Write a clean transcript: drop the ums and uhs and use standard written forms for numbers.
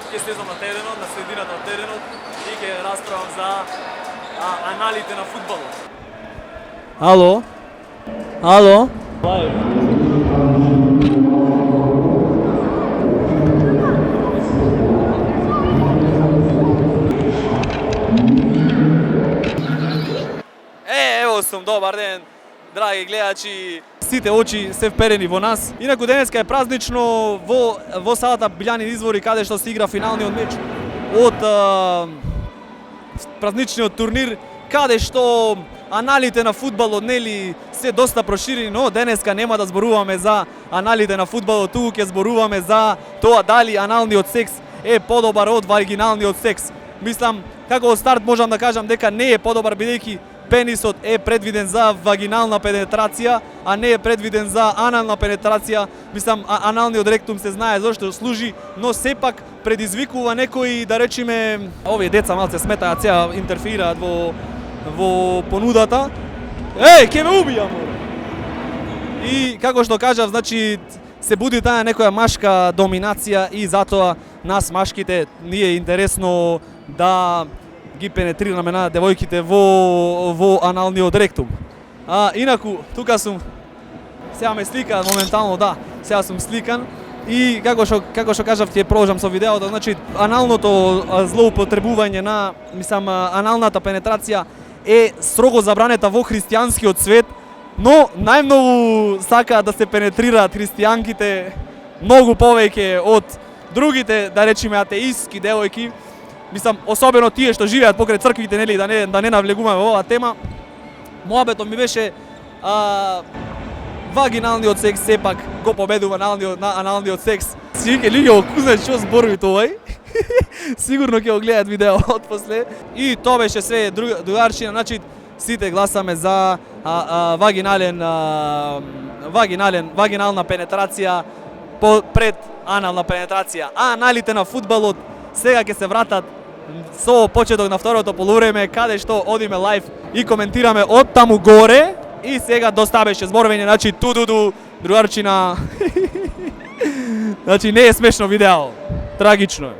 ќе слезам на теренот, на средината на теренот и ќе расправам за аналите на фудбалот. Ало? Ало? Ево сум, добар ден, драги гледачи. Сите очи се вперени во нас. Инаку денеска е празнично во салата Билјанин Извори, каде што се игра финалниот меч од празничниот турнир, каде што аналите на фудбалот нели се доста проширени, но денеска нема да зборуваме за аналите на фудбалот, туку ќе зборуваме за тоа дали аналниот секс е подобар од вагиналниот секс. Мислам, како од старт можам да кажам дека не е подобар, бидејќи пенисот е предвиден за вагинална пенетрација, а не е предвиден за анална пенетрација. Мислам, аналниот ректум се знае зошто служи, но сепак предизвикува некои, да речеме, овие деца малце сметаат, сега интерферираат во понудата. Ќе ме убија, море! И како што кажав, значи се буди таа некоја машка доминација и затоа нас машките ни е интересно да ги пенетрираме на девојките во аналниот ректум. Инаку, тука сум, сега ме сликаат моментално, да, сега сум сликан и како што кажав, ќе продолжам со видеото, значи аналното злоупотребување на, мислам, аналната пенетрација е строго забранета во христијанскиот свет, но најмногу сакаат да се пенетрираат христијанките многу повеќе од другите, да речеме, атеистки девојки. Мислам, особено тие што живеат покрај црквите, нели, да не навлегуваме во оваа тема. Моабетот ми беше вагиналниот секс сепак го победува аналниот секс. Сите луѓе го кузнаат што зборови овој. Сигурно ќе го гледаат видеот после. И тоа беше све, другарчина, значи сите гласаме за вагинална пенетрација пред анална пенетрација. А аналите на фудбалот сега ќе се вратат со почеток на второто полувреме, каде што одиме лайв и коментираме од таму горе. И сега доста беше зборување, значи тудуду, другарчина. Значи не е смешно видео. Трагично е.